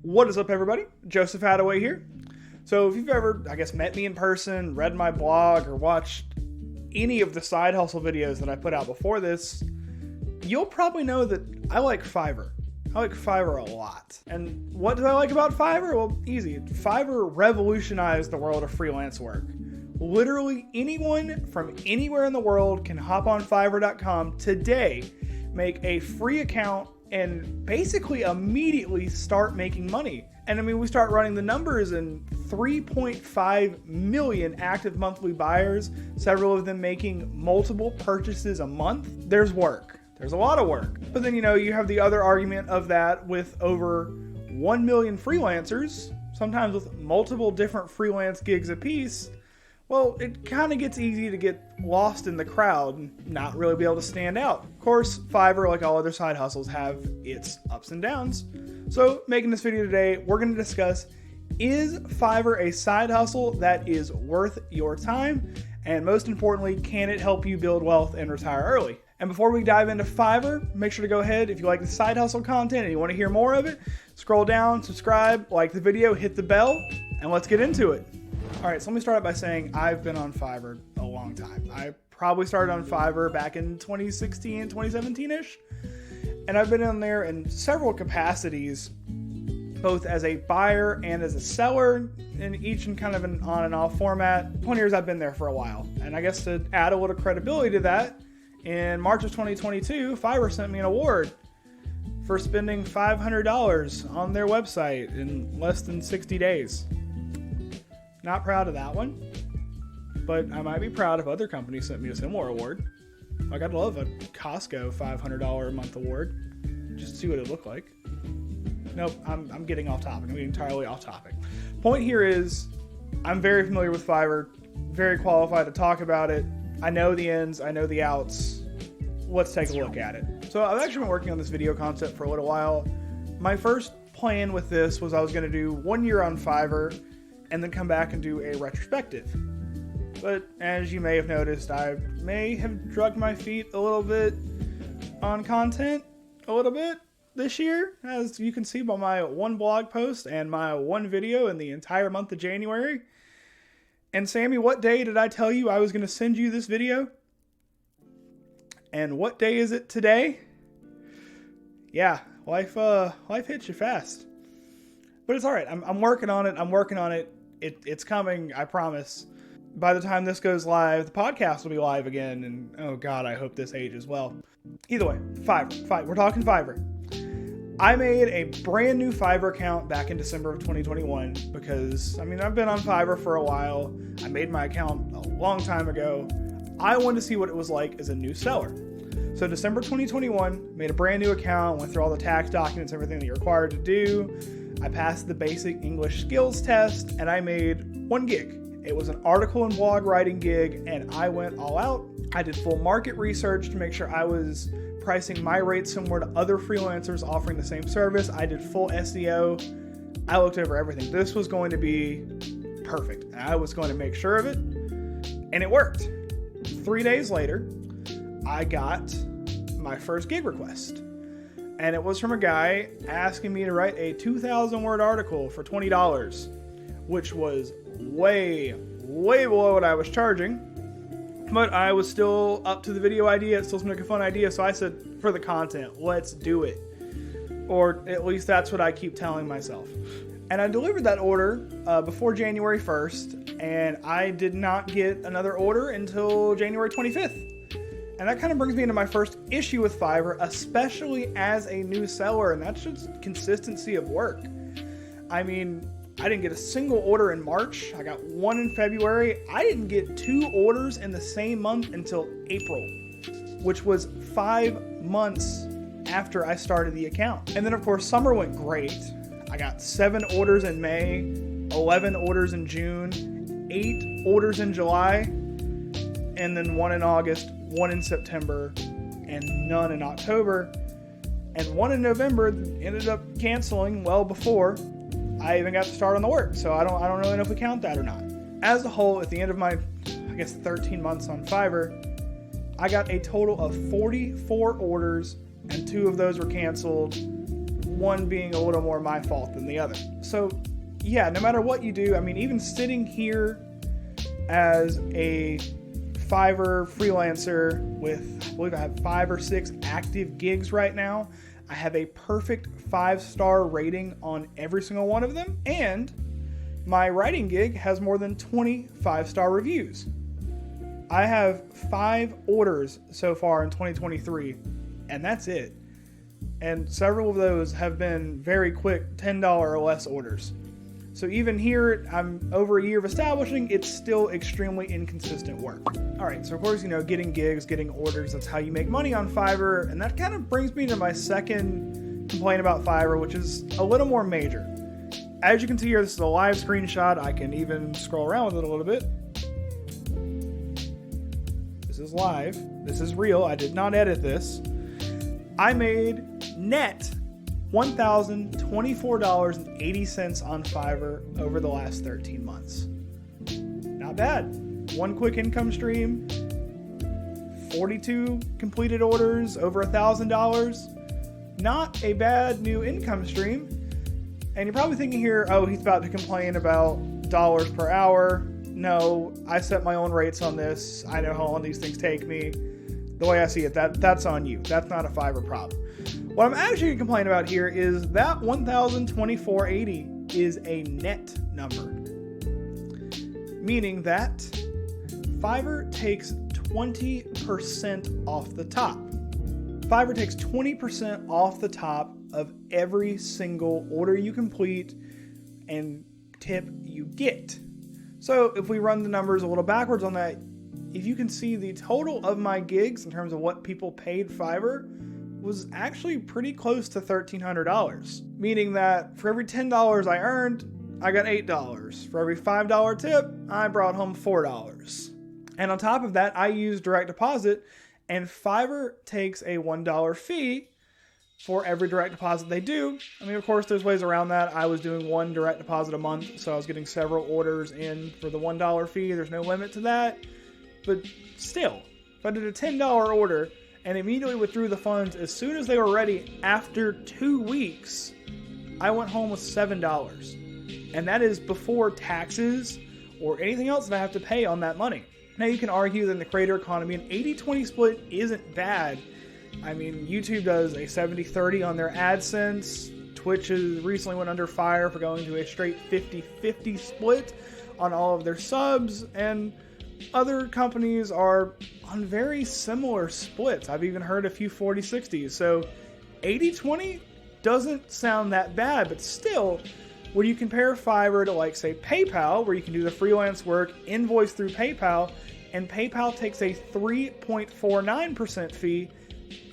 What is up, everybody? Joseph Hadaway here. So if you've ever, met me in person, read my blog, or watched any of the side hustle videos that I put out before this, you'll probably know that I like Fiverr. I like Fiverr a lot. And what do I like about Fiverr? Well, easy. Fiverr revolutionized the world of freelance work. Literally anyone from anywhere in the world can hop on Fiverr.com today, make a free account, and basically immediately start making money. And we start running the numbers, and 3.5 million active monthly buyers, several of them making multiple purchases a month. There's work. There's a lot of work. But then, you have the other argument of that with over 1 million freelancers, sometimes with multiple different freelance gigs apiece. Well, it kind of gets easy to get lost in the crowd and not really be able to stand out. Of course, Fiverr, like all other side hustles, have its ups and downs. So, making this video today, we're going to discuss, is Fiverr a side hustle that is worth your time? And most importantly, can it help you build wealth and retire early? And before we dive into Fiverr, make sure to go ahead, if you like the side hustle content and you want to hear more of it, scroll down, subscribe, like the video, hit the bell, and let's get into it. All right, so let me start out by saying I've been on Fiverr a long time. I probably started on Fiverr back in 2016, 2017-ish. And I've been on there in several capacities, both as a buyer and as a seller, in each in kind of an on and off format. 20 years I've been there for a while. And I guess to add a little credibility to that, in March of 2022, Fiverr sent me an award for spending $500 on their website in less than 60 days. Not proud of that one, but I might be proud if other companies sent me a similar award. Like, I'd love a Costco $500 a month award, just to see what it looked like. Nope, I'm getting off topic. I'm getting entirely off topic. Point here is, I'm very familiar with Fiverr, very qualified to talk about it. I know the ins, I know the outs. Let's take a look at it. So I've actually been working on this video concept for a little while. My first plan with this was I was going to do 1 year on Fiverr and then come back and do a retrospective. But as you may have noticed, I may have dragged my feet a little bit on content a little bit this year, as you can see by my one blog post and my one video in the entire month of January. And Sammy, what day did I tell you I was going to send you this video? And what day is it today? Yeah, life hits you fast. But it's all right. I'm working on it. It's coming, I promise. By the time this goes live, the podcast will be live again, and oh god, I hope this ages well. Either way, Fiverr. We're talking Fiverr. I made a brand new Fiverr account back in December of 2021 because, I've been on Fiverr for a while. I made my account a long time ago. I wanted to see what it was like as a new seller. So December 2021, made a brand new account, went through all the tax documents, everything that you're required to do. I passed the basic English skills test, and I made one gig. It was an article and blog writing gig, and I went all out. I did full market research to make sure I was pricing my rates similar to other freelancers offering the same service. I did full SEO. I looked over everything. This was going to be perfect. I was going to make sure of it, and it worked. 3 days later, I got my first gig request. And it was from a guy asking me to write a 2,000-word article for $20, which was way below what I was charging. But I was still up to the video idea. It still seemed like a fun idea. So I said, for the content, let's do it. Or at least that's what I keep telling myself. And I delivered that order before January 1st. And I did not get another order until January 25th. And that kind of brings me into my first issue with Fiverr, especially as a new seller, and that's just consistency of work. I didn't get a single order in March. I got one in February. I didn't get 2 orders in the same month until April, which was 5 months after I started the account. And then, of course, summer went great. I got 7 orders in May, 11 orders in June, 8 orders in July, and then 1 in August, 1 in September, and none in October. And 1 in November ended up canceling well before I even got to start on the work. So I don't really know if we count that or not. As a whole, at the end of my, 13 months on Fiverr, I got a total of 44 orders, and 2 of those were canceled one being a little more my fault than the other. So yeah, no matter what you do, I mean, even sitting here as a Fiverr freelancer with, I believe I have 5 or 6 active gigs right now. I have a perfect 5-star rating on every single one of them, and my writing gig has more than 20 5-star reviews. I have 5 orders so far in 2023, and that's it. And several of those have been very quick $10 or less orders. So even here, I'm over a year of establishing, it's still extremely inconsistent work. All right, so of course, getting gigs, getting orders, that's how you make money on Fiverr. And that kind of brings me to my second complaint about Fiverr, which is a little more major. As you can see here, this is a live screenshot. I can even scroll around with it a little bit. This is live. This is real. I did not edit this. I made net $1,024.80 on Fiverr over the last 13 months. Not bad. One quick income stream, 42 completed orders, over $1,000. Not a bad new income stream. And you're probably thinking here, oh, he's about to complain about dollars per hour. No, I set my own rates on this. I know how long these things take me. The way I see it, that's on you. That's not a Fiverr problem. What I'm actually going to complain about here is that $1,024.80 is a net number. Meaning that Fiverr takes 20% off the top. Fiverr takes 20% off the top of every single order you complete and tip you get. So if we run the numbers a little backwards on that, if you can see the total of my gigs in terms of what people paid Fiverr was actually pretty close to $1,300. Meaning that for every $10 I earned, I got $8. For every $5 tip, I brought home $4. And on top of that, I use direct deposit, and Fiverr takes a $1 fee for every direct deposit they do. I mean, of course, there's ways around that. I was doing 1 direct deposit a month, so I was getting several orders in for the $1 fee. There's no limit to that. But still, if I did a $10 order and immediately withdrew the funds as soon as they were ready after 2 weeks, I went home with $7. And that is before taxes or anything else that I have to pay on that money. Now you can argue that in the creator economy, an 80-20 split isn't bad. I mean, YouTube does a 70-30 on their AdSense. Twitch has recently went under fire for going to a straight 50-50 split on all of their subs, and other companies are on very similar splits. I've even heard a few 40-60s. So 80-20 doesn't sound that bad, but still, when you compare Fiverr to, like, say, PayPal, where you can do the freelance work, invoice through PayPal, and PayPal takes a 3.49% fee,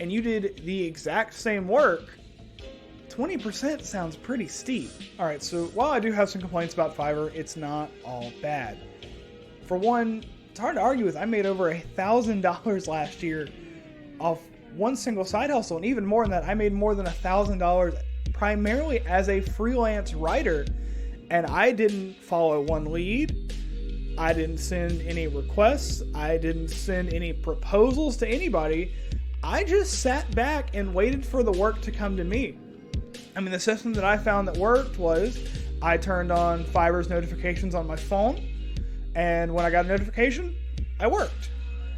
and you did the exact same work, 20% sounds pretty steep. All right, so while I do have some complaints about Fiverr, it's not all bad. For one, it's hard to argue with. I made over $1,000 last year off one single side hustle, and even more than that, I made more than $1,000 primarily as a freelance writer, and I didn't follow one lead. I didn't send any requests. I didn't send any proposals to anybody. I just sat back and waited for the work to come to me. I mean, the system that I found that worked was I turned on Fiverr's notifications on my phone, and when I got a notification, I worked.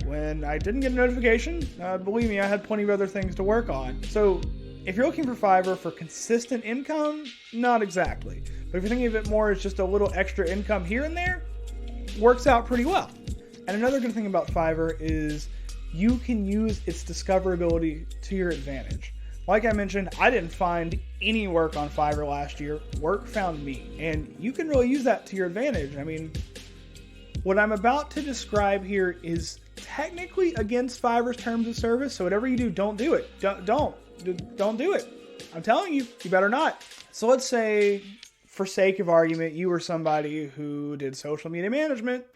When I didn't get a notification, believe me, I had plenty of other things to work on. So if you're looking for Fiverr for consistent income, not exactly. But if you're thinking of it more as just a little extra income here and there, works out pretty well. And another good thing about Fiverr is you can use its discoverability to your advantage. Like I mentioned, I didn't find any work on Fiverr last year. Work found me. And you can really use that to your advantage. I mean, what I'm about to describe here is technically against Fiverr's terms of service. So whatever you do, don't do it. Don't do it. I'm telling you, you better not. So let's say, for sake of argument, you were somebody who did social media management.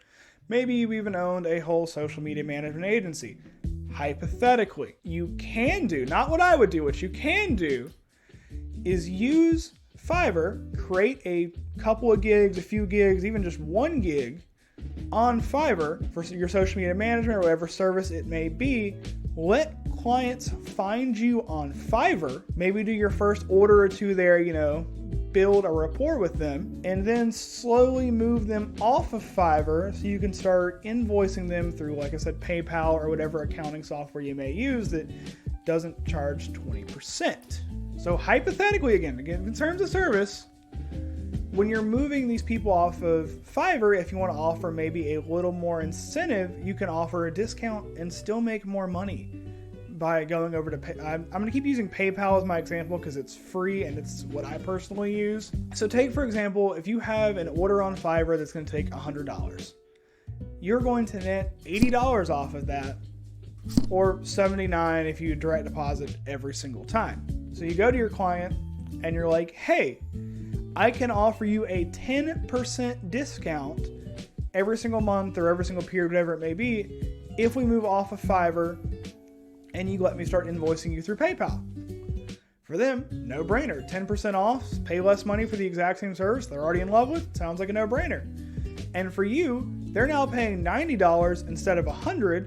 Maybe you even owned a whole social media management agency. Hypothetically, you can do, not what I would do, what you can do is use Fiverr, create a couple of gigs, a few gigs, even just one gig on Fiverr for your social media management or whatever service it may be. Let clients find you on Fiverr, maybe do your first order or two there, build a rapport with them, and then slowly move them off of Fiverr so you can start invoicing them through, like I said, PayPal or whatever accounting software you may use that doesn't charge 20%. So hypothetically, again, in terms of service, when you're moving these people off of Fiverr, if you want to offer maybe a little more incentive, you can offer a discount and still make more money by going over to I'm going to keep using PayPal as my example because it's free and it's what I personally use. So take, for example, if you have an order on Fiverr that's going to take $100, you're going to net $80 off of that, or $79 if you direct deposit every single time. So you go to your client and you're like, hey, I can offer you a 10% discount every single month or every single period, whatever it may be, if we move off of Fiverr and you let me start invoicing you through PayPal. For them, no brainer. 10% off, pay less money for the exact same service they're already in love with. Sounds like a no brainer. And for you, they're now paying $90 instead of $100.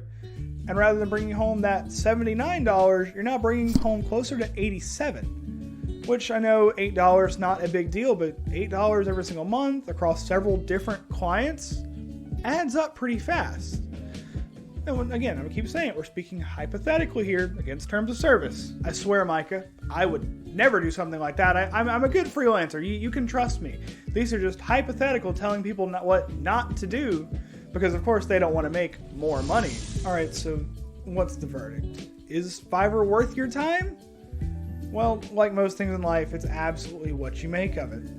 And rather than bringing home that $79, you're now bringing home closer to $87, which I know $8 not a big deal, but $8 every single month across several different clients adds up pretty fast. And again, I'm going to keep saying it, we're speaking hypothetically here against terms of service. I swear, Micah, I would never do something like that. I'm a good freelancer. You can trust me. These are just hypothetical, telling people what not to do, because of course they don't want to make more money. All right, so what's the verdict? Is Fiverr worth your time? Well, like most things in life, it's absolutely what you make of it.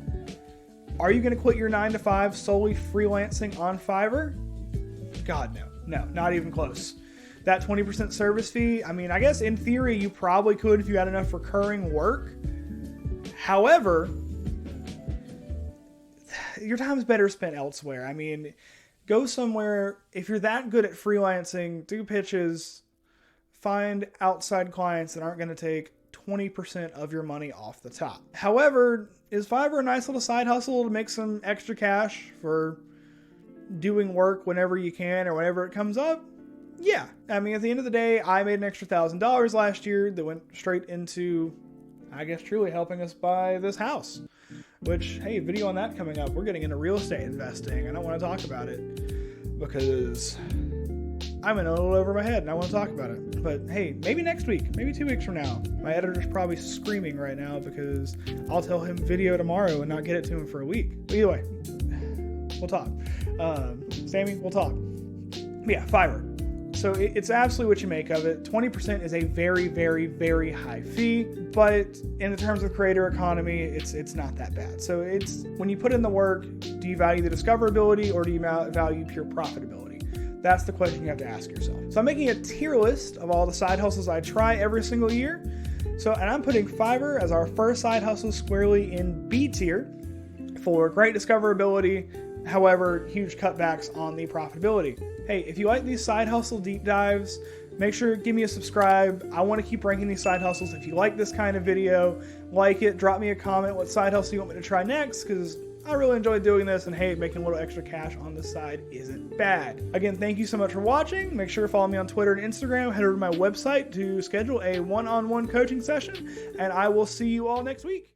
Are you going to quit your 9-to-5 solely freelancing on Fiverr? God, no. No, not even close. That 20% service fee, I guess in theory you probably could if you had enough recurring work. However, your time is better spent elsewhere. Go somewhere. If you're that good at freelancing, do pitches, find outside clients that aren't going to take 20% of your money off the top. However, is Fiverr a nice little side hustle to make some extra cash for doing work whenever you can or whenever it comes up? Yeah. At the end of the day, I made an extra $1,000 last year that went straight into, I guess, truly helping us buy this house. Which, hey, video on that coming up. We're getting into real estate investing. I don't want to talk about it because I'm in a little over my head and I want to talk about it. But hey, maybe next week, maybe 2 weeks from now. My editor's probably screaming right now because I'll tell him video tomorrow and not get it to him for a week. But either way, we'll talk. Sammy, we'll talk. But yeah, Fiverr. So it's absolutely what you make of it. 20% is a very, very, very high fee, but in the terms of creator economy, it's not that bad. So it's when you put in the work, do you value the discoverability or do you value pure profitability? That's the question you have to ask yourself. So I'm making a tier list of all the side hustles I try every single year. And I'm putting Fiverr as our first side hustle squarely in B tier for great discoverability. However, huge cutbacks on the profitability. Hey, if you like these side hustle deep dives, make sure to give me a subscribe. I want to keep ranking these side hustles. If you like this kind of video, like it, drop me a comment what side hustle you want me to try next, because I really enjoy doing this, and hey, making a little extra cash on the side isn't bad. Again, thank you so much for watching. Make sure to follow me on Twitter and Instagram. Head over to my website to schedule a one-on-one coaching session, and I will see you all next week.